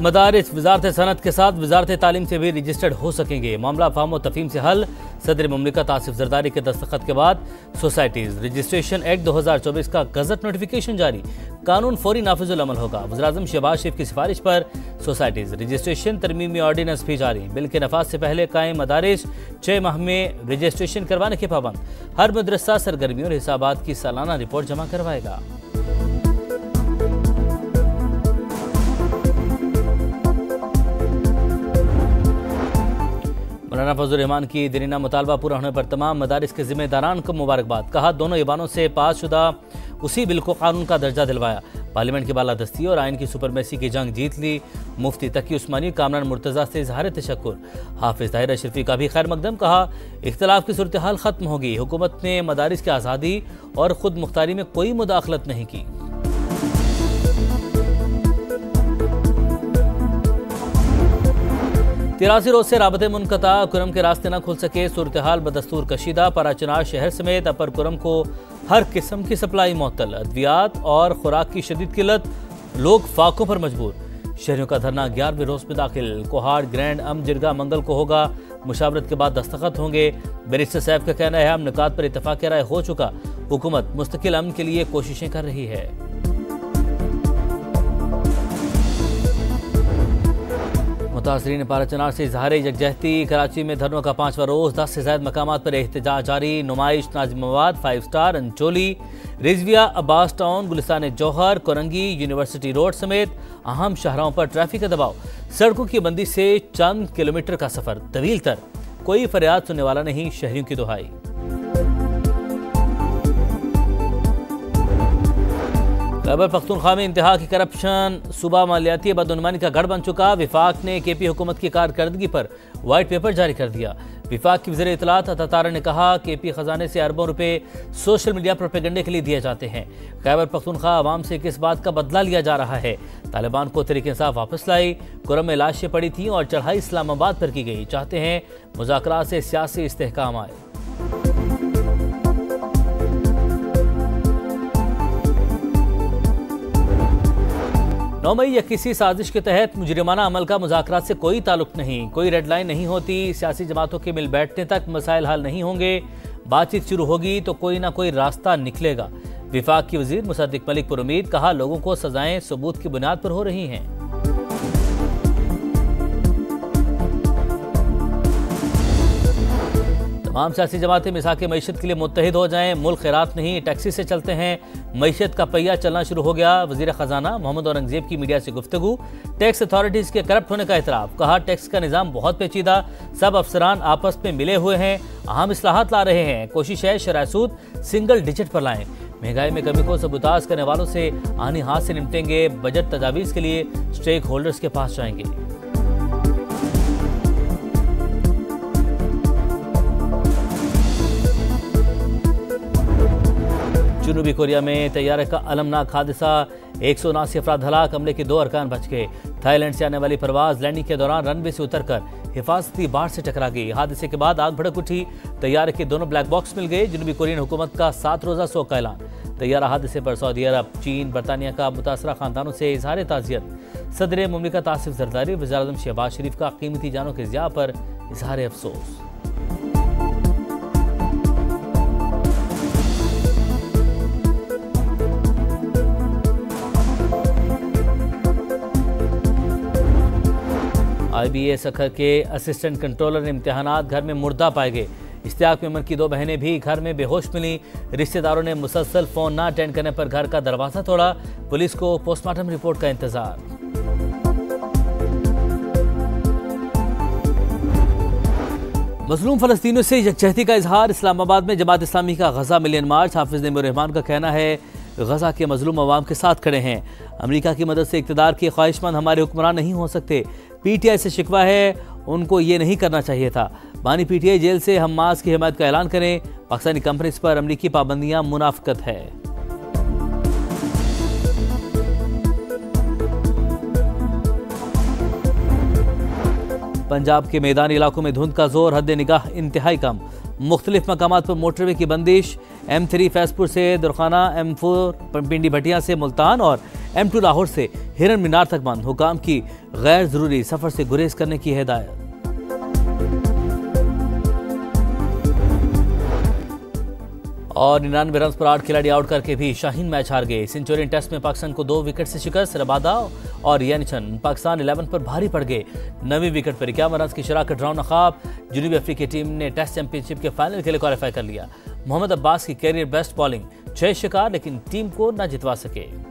मदारिस वजारत सनत के साथ वजारत तालीम से भी रजिस्टर्ड हो सकेंगे। मामला फार्म और तफहीम से हल। सदर मुमलिकत आसिफ जरदारी के दस्तखत के बाद सोसाइटीज रजिस्ट्रेशन एक्ट 2024 का गजट नोटिफिकेशन जारी। कानून फौरी नाफिजुल अमल होगा। वज़ीर-ए-आज़म शहबाज शरीफ की सिफारिश पर सोसाइटीज रजिस्ट्रेशन तरमीमी ऑर्डिनेंस भी जारी। बिल के नफाज से पहले कायम मदारिस 6 माह में रजिस्ट्रेशन करवाने के पाबंद। हर मदरसा सरगर्मियों और हिसाबात की सालाना रिपोर्ट जमा करवाएगा। मौलाना फजल रहमान की दरीना मुतालबा पूरा होने पर तमाम मदारिस के जिम्मेदारान को मुबारकबाद। कहा दोनों ईवानों से पास शुदा उसी बिल को कानून का दर्जा दिलवाया। पार्लियामेंट की बालादस्ती और आइन की सुपरमेसी की जंग जीत ली। मुफ्ती तकी उस्मानी कामरान मुर्तज़ा से इजहार तशक्कुर। हाफिज ताहिर अशरफी का भी खैर मकदम। कहा इख्तलाफ की सूरत हाल खत्म होगी। हुकूमत ने मदारिस की आज़ादी और खुद मुख्तारी में कोई मुदाखलत नहीं की। 83 रोज से राबते मुनक़ता। कुरम के रास्ते न खुल सके। सूरत हाल बदस्तूर कशीदा। पराचनार शहर समेत अपर कुरम को हर किस्म की सप्लाई मुअत्तल। अद्वियात और खुराक की शदीद किल्लत। लोग फाकों पर मजबूर। शहरियों का धरना 11वें रोज में दाखिल। कोहाड़ ग्रैंड जिरगा मंगल को होगा। मुशावरत के बाद दस्तखत होंगे। बैरिस्टर साहब का कहना है हम निकात पर इत्तफाक राय हो चुका। हुकूमत मुस्तकिल अमन के लिए कोशिशें कर रही है। मुतासरीन पाराचनार से इजहार यकजहती। कराची में धरनों का 5वां रोज। 10 से ज्यादा मकामात पर एहतजाज जारी। नुमाइश नाजिमाबाद 5 स्टार अंचोली रिजविया अब्बास टाउन गुलिस्तान जौहर कोरंगी यूनिवर्सिटी रोड समेत अहम शाहराहों पर ट्रैफिक का दबाव। सड़कों की बंदी से चंद किलोमीटर का सफर तवील तर। कोई फरियाद सुनने वाला नहीं। शहरियों की दुहाई। खैबर पख्तूनख्वा में इंतहा की करप्शन। सूबा मालियाती बदनुमानी का गढ़ बन चुका। विफाक ने केपी हुकूमत की कारकर्दगी पर वाइट पेपर जारी कर दिया। विफाक की वज़ीर इत्तलात अता तारा ने कहा केपी खजाने से अरबों रुपए सोशल मीडिया प्रोपेगेंडे के लिए दिए जाते हैं। खैबर पख्तूनख्वा अवाम से किस बात का बदला लिया जा रहा है। तालिबान को तहरीक इंसाफ वापस लाई। कुरम में लाशें पड़ी थीं और चढ़ाई इस्लामाबाद पर की गई। चाहते हैं मुज़ाकरात से सियासी इस्तेहकाम आए। नौ मई या किसी साजिश के तहत मुजरिमाना अमल का मुज़ाकरात से कोई ताल्लुक नहीं। कोई रेड लाइन नहीं होती। सियासी जमातों के मिल बैठने तक मसाइल हल नहीं होंगे। बातचीत शुरू होगी तो कोई ना कोई रास्ता निकलेगा। विफाक की वजीर मुसद्दिक मलिक पर उम्मीद। कहा लोगों को सजाएं सबूत की बुनियाद पर हो रही हैं। तमाम सियासी जमातें मिसाक मईशत के लिए मुत्तहिद हो जाएं। मुल्क खैरात नहीं टैक्सी से चलते हैं। मईशत का पहिया चलना शुरू हो गया। वजीर खजाना मोहम्मद औरंगजेब की मीडिया से गुफ्तगू। टैक्स अथॉरिटीज के करप्ट होने का इतराफ। कहा टैक्स का निज़ाम बहुत पेचीदा। सब अफसरान आपस में मिले हुए हैं। अहम इस्लाहात ला रहे हैं। कोशिश है शरह सूद सिंगल डिजिट पर लाएं। महंगाई में कमी को सबूताज करने वालों से आनी हाथ से निपटेंगे। बजट तजावीज़ के लिए स्टेक होल्डर्स के पास जाएंगे। जनूबी कोरिया में तैयारे का अलमनाक हादसा। 179 अफराद हलाक। हमले के 2 अरकान बच गए। थाईलैंड से आने वाली परवाज लैंडिंग के दौरान रनवे से उतरकर हिफाजती बाढ़ से टकरा गई। हादसे के बाद आग भड़क उठी। तैयारे के दोनों ब्लैक बॉक्स मिल गए। जनूबी कोरियन हुकूमत का 7 रोज़ा शोक का ऐलान। तैयारा हादसे पर सऊदी अरब चीन बरतानिया का मुतासरा खानदानों से इजहार ताज़ियत। सदर मुमलिकत आसिफ जरदारी वज़ीर-ए-आज़म शहबाज शरीफ का कीमती जानों के ज़िया पर इजहार अफसोस। IBA सखर के असिस्टेंट कंट्रोलर इम्तिहानात घर में मुर्दा पाए गए। इश्तियाक मेमन की 2 बहनें भी घर में बेहोश मिली। रिश्तेदारों ने मुसलसल फोन ना अटेंड करने पर घर का दरवाजा तोड़ा। पुलिस को पोस्टमार्टम रिपोर्ट का इंतजार। मजलूम फलस्तीनियों से यकजहती का इजहार। इस्लामाबाद में जमात इस्लामी का गजा मिलियन मार्च। हाफिज नईमुर रहमान का कहना है गजा के मजलूम अवाम के साथ खड़े हैं। अमेरिका की मदद से इक़्तिदार के ख्वाहिशमंद हमारे हुक्मरान नहीं हो सकते। PTI से शिकवा है उनको ये नहीं करना चाहिए था। बानी PTI जेल से हमास की हिमायत का ऐलान करें। पाकिस्तानी कंपनीज पर अमरीकी पाबंदियां मुनाफिकत है। पंजाब के मैदानी इलाकों में धुंध का जोर। हद निगाह इंतहाई कम। मुख्तलिफ मकामात पर मोटरवे की बंदिश। M3 फैजपुर से दुरखाना, M4 पिंडी भटिया से मुल्तान और M2 लाहौर से हिरन मीनार तक बंद, हुकाम की गैर जरूरी सफर से गुरेज करने की हिदायत। और 99 रन पर 8 खिलाड़ी आउट करके भी शाहीन मैच हार गए। सेंचुरियन टेस्ट में पाकिस्तान को 2 विकेट से शिकस्त। रबादा और यानिचन पाकिस्तान 11 पर भारी पड़ गए। 9वीं विकेट पर 51 रन की शराकत ड्रॉ नकाब। जनूबी अफ्रीकी टीम ने टेस्ट चैंपियनशिप के फाइनल के लिए क्वालिफाई कर लिया। मोहम्मद अब्बास की कैरियर बेस्ट बॉलिंग, 6 शिकार, लेकिन टीम को न जितवा सके।